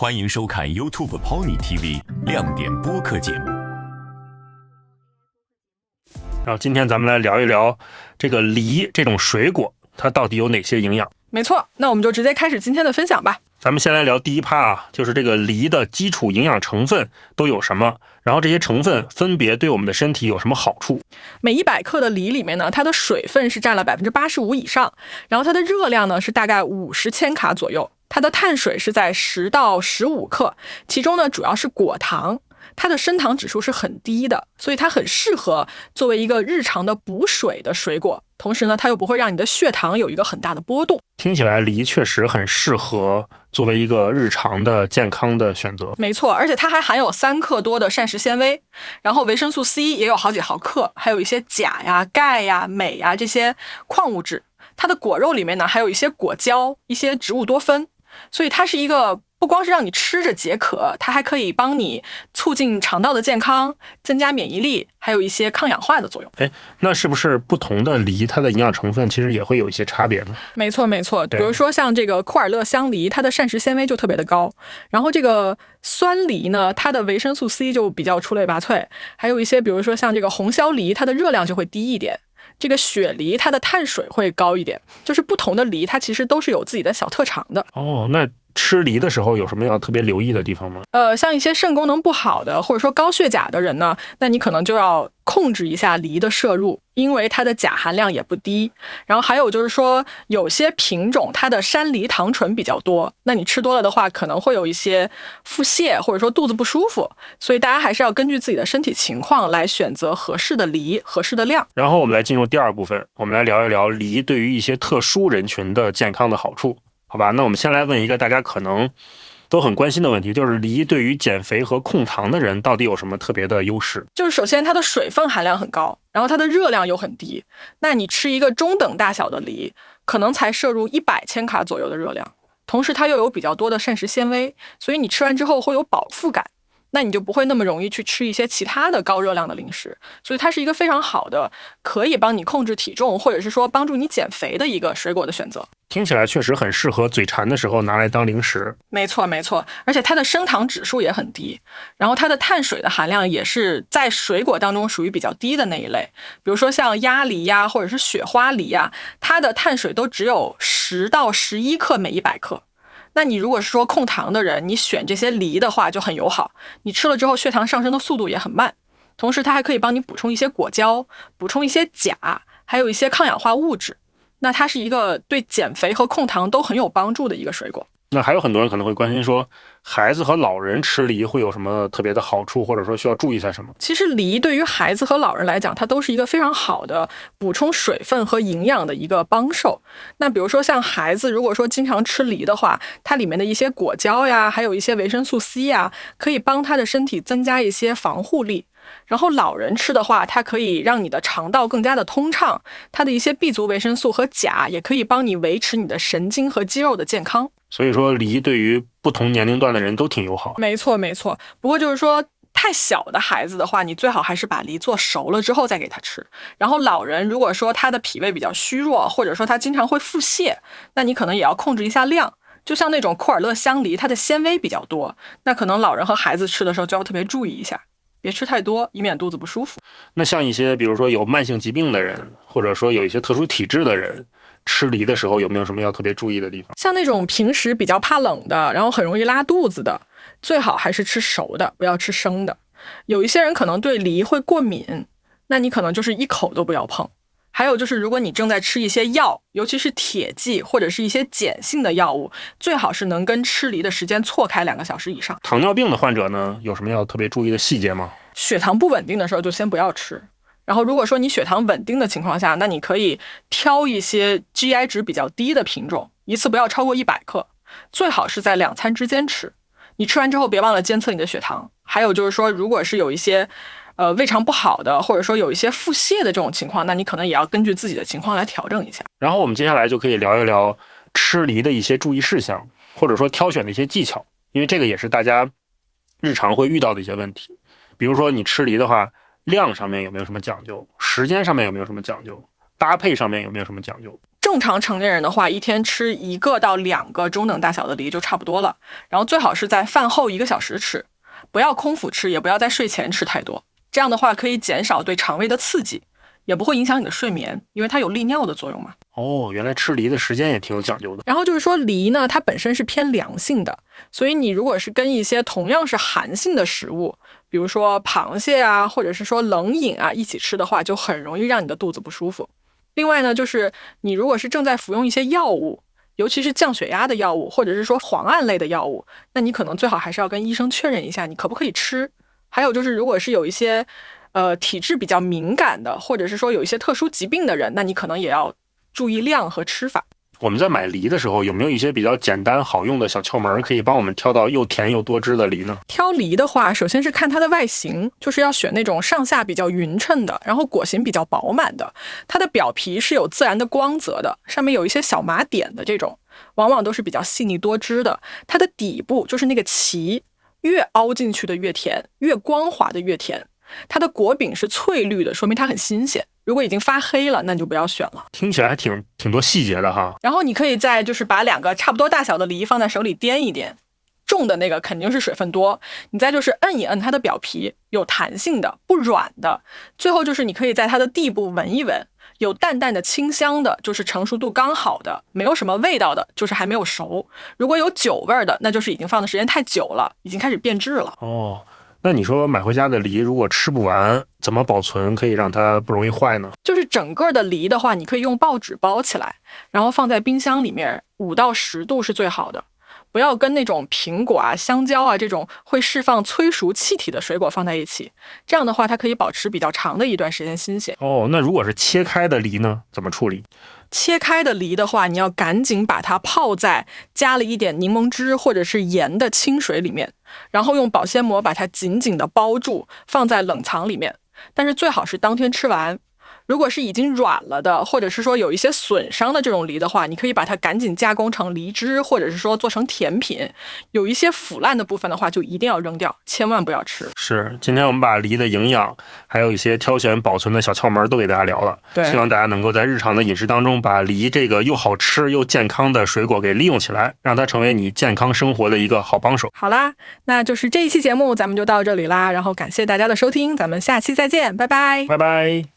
欢迎收看 YouTube Pony TV 亮点播客节目。然后今天咱们来聊一聊这个梨这种水果，它到底有哪些营养？没错，那我们就直接开始今天的分享吧。咱们先来聊第一趴啊，就是这个梨的基础营养成分都有什么，然后这些成分分别对我们的身体有什么好处。每100克的梨里面呢，它的水分是占了85%以上，然后它的热量呢是大概50千卡左右，它的碳水是在10到15克，其中呢主要是果糖，它的升糖指数是很低的，所以它很适合作为一个日常的补水的水果，同时呢它又不会让你的血糖有一个很大的波动。听起来梨确实很适合作为一个日常的健康的选择。没错，而且它还含有3克多的膳食纤维，然后维生素 C 也有好几毫克，还有一些钾呀、钙呀、镁呀这些矿物质。它的果肉里面呢还有一些果胶、一些植物多酚，所以它是一个不光是让你吃着解渴，它还可以帮你促进肠道的健康，增加免疫力，还有一些抗氧化的作用。那是不是不同的梨它的营养成分其实也会有一些差别呢？没错没错，比如说像这个库尔勒香梨，它的膳食纤维就特别的高，然后这个酸梨呢，它的维生素 C 就比较出类拔萃，还有一些比如说像这个红椒梨，它的热量就会低一点，这个雪梨它的碳水会高一点，就是不同的梨它其实都是有自己的小特长的。那吃梨的时候有什么要特别留意的地方吗？像一些肾功能不好的或者说高血钾的人呢，那你可能就要控制一下梨的摄入，因为它的钾含量也不低。然后还有就是说有些品种它的山梨糖醇比较多，那你吃多了的话可能会有一些腹泻或者说肚子不舒服，所以大家还是要根据自己的身体情况来选择合适的梨、合适的量。然后我们来进入第二部分，我们来聊一聊梨对于一些特殊人群的健康的好处。好吧，那我们先来问一个大家可能都很关心的问题，就是梨对于减肥和控糖的人到底有什么特别的优势？就是首先它的水分含量很高，然后它的热量又很低，那你吃一个中等大小的梨，可能才摄入100千卡左右的热量，同时它又有比较多的膳食纤维，所以你吃完之后会有饱腹感，那你就不会那么容易去吃一些其他的高热量的零食，所以它是一个非常好的可以帮你控制体重或者是说帮助你减肥的一个水果的选择。听起来确实很适合嘴馋的时候拿来当零食。没错没错，而且它的升糖指数也很低，然后它的碳水的含量也是在水果当中属于比较低的那一类，比如说像鸭梨呀或者是雪花梨呀，它的碳水都只有10到11克每100克。那你如果是说控糖的人，你选这些梨的话就很友好，你吃了之后血糖上升的速度也很慢，同时它还可以帮你补充一些果胶，补充一些钾，还有一些抗氧化物质，那它是一个对减肥和控糖都很有帮助的一个水果。那还有很多人可能会关心说，孩子和老人吃梨会有什么特别的好处，或者说需要注意一下什么？其实梨对于孩子和老人来讲，它都是一个非常好的补充水分和营养的一个帮手。那比如说像孩子如果说经常吃梨的话，它里面的一些果胶呀，还有一些维生素 C 呀，可以帮他的身体增加一些防护力。然后老人吃的话，它可以让你的肠道更加的通畅，它的一些 B 族维生素和钾也可以帮你维持你的神经和肌肉的健康。所以说梨对于不同年龄段的人都挺友好。没错没错，不过就是说太小的孩子的话，你最好还是把梨做熟了之后再给他吃。然后老人如果说他的脾胃比较虚弱，或者说他经常会腹泻，那你可能也要控制一下量。就像那种库尔勒香梨，它的纤维比较多，那可能老人和孩子吃的时候就要特别注意一下，别吃太多，以免肚子不舒服。那像一些比如说有慢性疾病的人，或者说有一些特殊体质的人，吃梨的时候有没有什么要特别注意的地方？像那种平时比较怕冷的，然后很容易拉肚子的，最好还是吃熟的，不要吃生的。有一些人可能对梨会过敏，那你可能就是一口都不要碰。还有就是如果你正在吃一些药，尤其是铁剂或者是一些碱性的药物，最好是能跟吃梨的时间错开2个小时以上。糖尿病的患者呢，有什么要特别注意的细节吗？血糖不稳定的时候就先不要吃，然后如果说你血糖稳定的情况下，那你可以挑一些 GI 值比较低的品种，一次不要超过100克，最好是在2餐之间吃。你吃完之后别忘了监测你的血糖。还有就是说如果是有一些胃肠不好的，或者说有一些腹泻的这种情况，那你可能也要根据自己的情况来调整一下。然后我们接下来就可以聊一聊吃梨的一些注意事项，或者说挑选的一些技巧，因为这个也是大家日常会遇到的一些问题。比如说你吃梨的话，量上面有没有什么讲究，时间上面有没有什么讲究，搭配上面有没有什么讲究？正常成年人的话，一天吃1个到2个中等大小的梨就差不多了。然后最好是在饭后1个小时吃，不要空腹吃，也不要在睡前吃太多。这样的话可以减少对肠胃的刺激，也不会影响你的睡眠，因为它有利尿的作用嘛。哦，原来吃梨的时间也挺有讲究的。然后就是说梨呢，它本身是偏凉性的，所以你如果是跟一些同样是寒性的食物，比如说螃蟹啊，或者是说冷饮啊一起吃的话，就很容易让你的肚子不舒服。另外呢，就是你如果是正在服用一些药物，尤其是降血压的药物，或者是说磺胺类的药物，那你可能最好还是要跟医生确认一下你可不可以吃。还有就是如果是有一些体质比较敏感的，或者是说有一些特殊疾病的人，那你可能也要注意量和吃法。我们在买梨的时候，有没有一些比较简单好用的小窍门，可以帮我们挑到又甜又多汁的梨呢？挑梨的话，首先是看它的外形，就是要选那种上下比较匀称的，然后果形比较饱满的，它的表皮是有自然的光泽的，上面有一些小麻点的这种，往往都是比较细腻多汁的。它的底部就是那个脐，越凹进去的越甜，越光滑的越甜。它的果柄是翠绿的，说明它很新鲜。如果已经发黑了，那你就不要选了。听起来还挺多细节的哈。然后你可以再就是把2个差不多大小的梨放在手里掂一掂，重的那个肯定是水分多，你再就是摁一摁它的表皮，有弹性的，不软的。最后就是你可以在它的地部闻一闻，有淡淡的清香的，就是成熟度刚好的，没有什么味道的，就是还没有熟。如果有酒味的，那就是已经放的时间太久了，已经开始变质了。哦，那你说买回家的梨如果吃不完，怎么保存可以让它不容易坏呢？就是整个的梨的话，你可以用报纸包起来，然后放在冰箱里面，5到10度是最好的。不要跟那种苹果啊、香蕉啊这种会释放催熟气体的水果放在一起，这样的话它可以保持比较长的一段时间新鲜。哦，那如果是切开的梨呢，怎么处理？切开的梨的话，你要赶紧把它泡在加了一点柠檬汁或者是盐的清水里面，然后用保鲜膜把它紧紧的包住，放在冷藏里面。但是最好是当天吃完。如果是已经软了的，或者是说有一些损伤的这种梨的话，你可以把它赶紧加工成梨汁，或者是说做成甜品。有一些腐烂的部分的话，就一定要扔掉，千万不要吃。是，今天我们把梨的营养，还有一些挑选保存的小窍门都给大家聊了。对，希望大家能够在日常的饮食当中，把梨这个又好吃又健康的水果给利用起来，让它成为你健康生活的一个好帮手。好啦，那就是这一期节目咱们就到这里啦，然后感谢大家的收听，咱们下期再见，拜拜，拜拜。